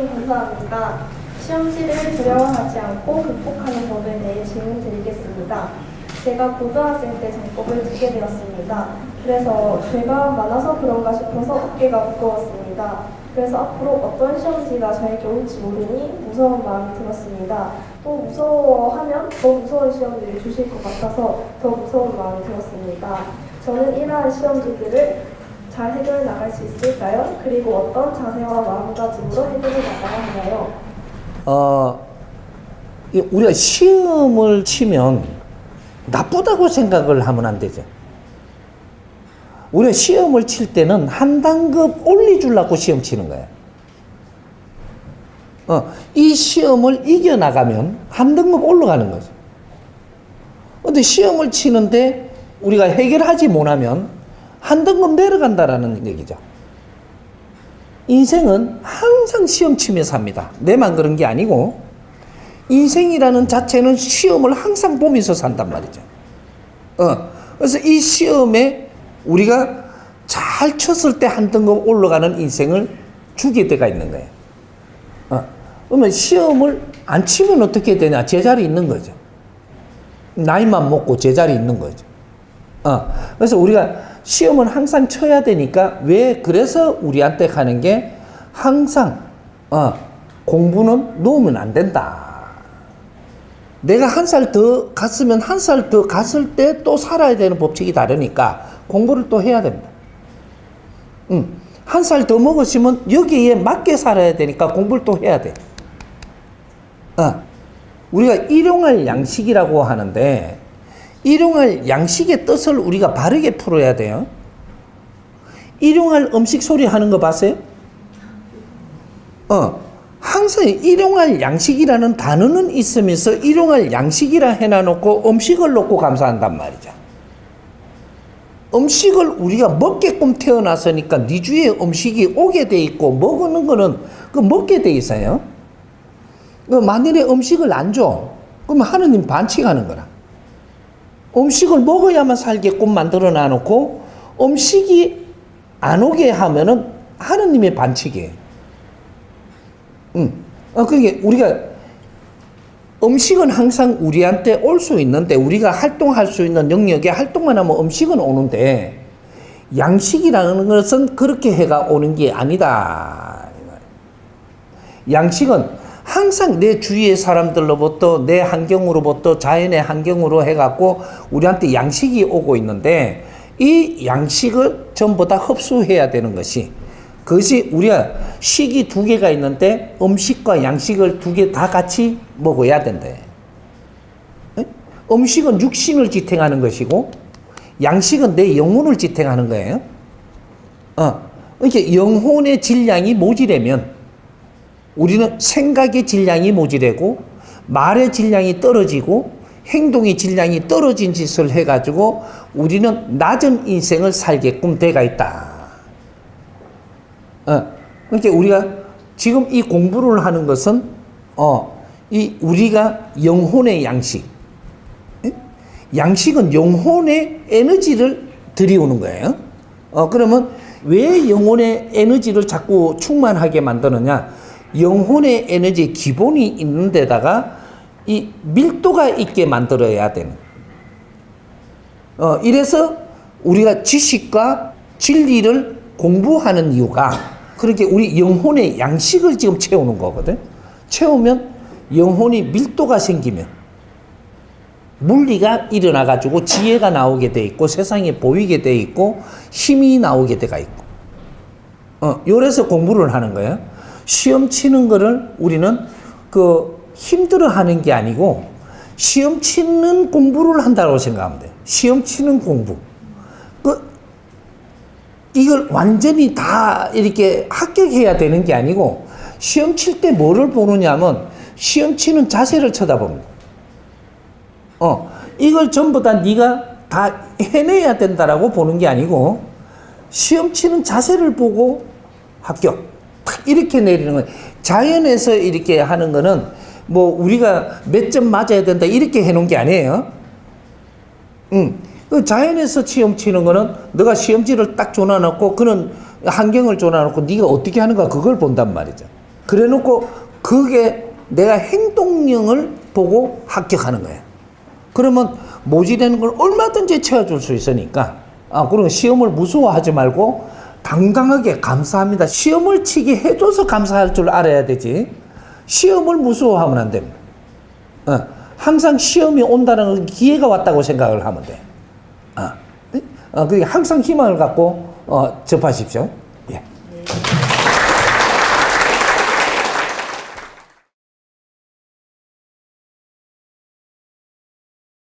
질문 감사합니다. 시험지를 두려워하지 않고 극복하는 법에 대해 질문 드리겠습니다. 제가 고등학생 때 장법을 듣게 되었습니다. 그래서 죄가 많아서 그런가 싶어서 어깨가 무거웠습니다. 그래서 앞으로 어떤 시험지가 저에게 올지 모르니 무서운 마음이 들었습니다. 또 무서워하면 더 무서운 시험들을 주실 것 같아서 더 무서운 마음이 들었습니다. 저는 이러한 시험지들을 잘 해결해 나갈 수 있을까요? 그리고 어떤 자세와 마음가짐으로 해결해 나가야 하나요? 우리가 시험을 치면 나쁘다고 생각을 하면 안 되죠. 우리가 시험을 칠 때는 한 단급 올려주려고 시험 치는 거예요. 이 시험을 이겨나가면 한 등급 올라가는 거죠. 근데 시험을 치는데 우리가 해결하지 못하면 한 등급 내려간다라는 얘기죠. 인생은 항상 시험 치면서 삽니다. 내만 그런 게 아니고 인생이라는 자체는 시험을 항상 보면서 산단 말이죠. 그래서 이 시험에 우리가 잘 쳤을 때 한 등급 올라가는 인생을 주게 돼가 있는 거예요. 그러면 시험을 안 치면 어떻게 되냐? 제자리 있는 거죠. 나이만 먹고 제자리 있는 거죠. 그래서 우리가 시험은 항상 쳐야 되니까 그래서 우리한테 가는 게 항상 공부는 놓으면 안 된다. 내가 한 살 더 갔으면 한 살 더 갔을 때 또 살아야 되는 법칙이 다르니까 공부를 또 해야 됩니다. 한 살 더 먹었으면 여기에 맞게 살아야 되니까 공부를 또 해야 돼. 우리가 일용할 양식이라고 하는데 일용할 양식의 뜻을 우리가 바르게 풀어야 돼요. 일용할 음식 소리 하는 거 봤어요? 항상 일용할 양식이라는 단어는 있으면서 일용할 양식이라 해놔놓고 음식을 놓고 감사한단 말이죠. 음식을 우리가 먹게끔 태어났으니까 네 주위에 음식이 오게 돼 있고 먹는 거는 그 먹게 돼 있어요. 만일에 음식을 안 줘, 그러면 하느님 반칙하는 거라. 음식을 먹어야만 살게끔 만들어 놔놓고 음식이 안 오게 하면은 하느님의 반칙이에요. 그게 우리가 음식은 항상 우리한테 올 수 있는데 우리가 활동할 수 있는 영역에 활동만 하면 음식은 오는데 양식이라는 것은 그렇게 해가 오는 게 아니다. 양식은 항상 내 주위의 사람들로부터 내 환경으로부터 자연의 환경으로 해갖고 우리한테 양식이 오고 있는데 이 양식을 전부 다 흡수해야 되는 것이 그것이 우리가 식이 두 개가 있는데 음식과 양식을 두 개 다 같이 먹어야 된다. 음식은 육신을 지탱하는 것이고 양식은 내 영혼을 지탱하는 거예요. 이렇게 영혼의 질량이 모자라면 우리는 생각의 질량이 모자라고 말의 질량이 떨어지고 행동의 질량이 떨어진 짓을 해가지고 우리는 낮은 인생을 살게끔 돼가 있다. 그러니까 우리가 지금 이 공부를 하는 것은 우리가 영혼의 양식, 양식은 영혼의 에너지를 들이오는 거예요. 그러면 왜 영혼의 에너지를 자꾸 충만하게 만드느냐? 영혼의 에너지 기본이 있는 데다가 이 밀도가 있게 만들어야 되는. 이래서 우리가 지식과 진리를 공부하는 이유가 그렇게 우리 영혼의 양식을 지금 채우는 거거든. 채우면 영혼이 밀도가 생기면 물리가 일어나 가지고 지혜가 나오게 돼 있고 세상에 보이게 돼 있고 힘이 나오게 돼가 있고. 요래서 공부를 하는 거예요. 시험 치는 거를 우리는 힘들어 하는 게 아니고 시험 치는 공부를 한다고 생각하면 돼. 시험 치는 공부. 이걸 완전히 다 이렇게 합격해야 되는 게 아니고 시험 칠 때 뭐를 보느냐면 시험 치는 자세를 쳐다봅니다. 이걸 전부 다 네가 다 해내야 된다라고 보는 게 아니고 시험 치는 자세를 보고 합격. 탁 이렇게 내리는 거예요. 자연에서 이렇게 하는 거는 뭐 우리가 몇 점 맞아야 된다 이렇게 해놓은 게 아니에요. 그 자연에서 시험 치는 거는 너가 시험지를 딱 줘놔놓고 그런 환경을 줘놔놓고 네가 어떻게 하는가 그걸 본단 말이죠. 그래 놓고 그게 내가 행동력을 보고 합격하는 거예요. 그러면 모질라는 걸 얼마든지 채워줄 수 있으니까, 그럼 시험을 무서워하지 말고 당당하게 감사합니다. 시험을 치게 해줘서 감사할 줄 알아야 되지. 시험을 무서워하면 안 됩니다. 항상 시험이 온다는 기회가 왔다고 생각을 하면 돼. 그게 항상 희망을 갖고 접하십시오. 예.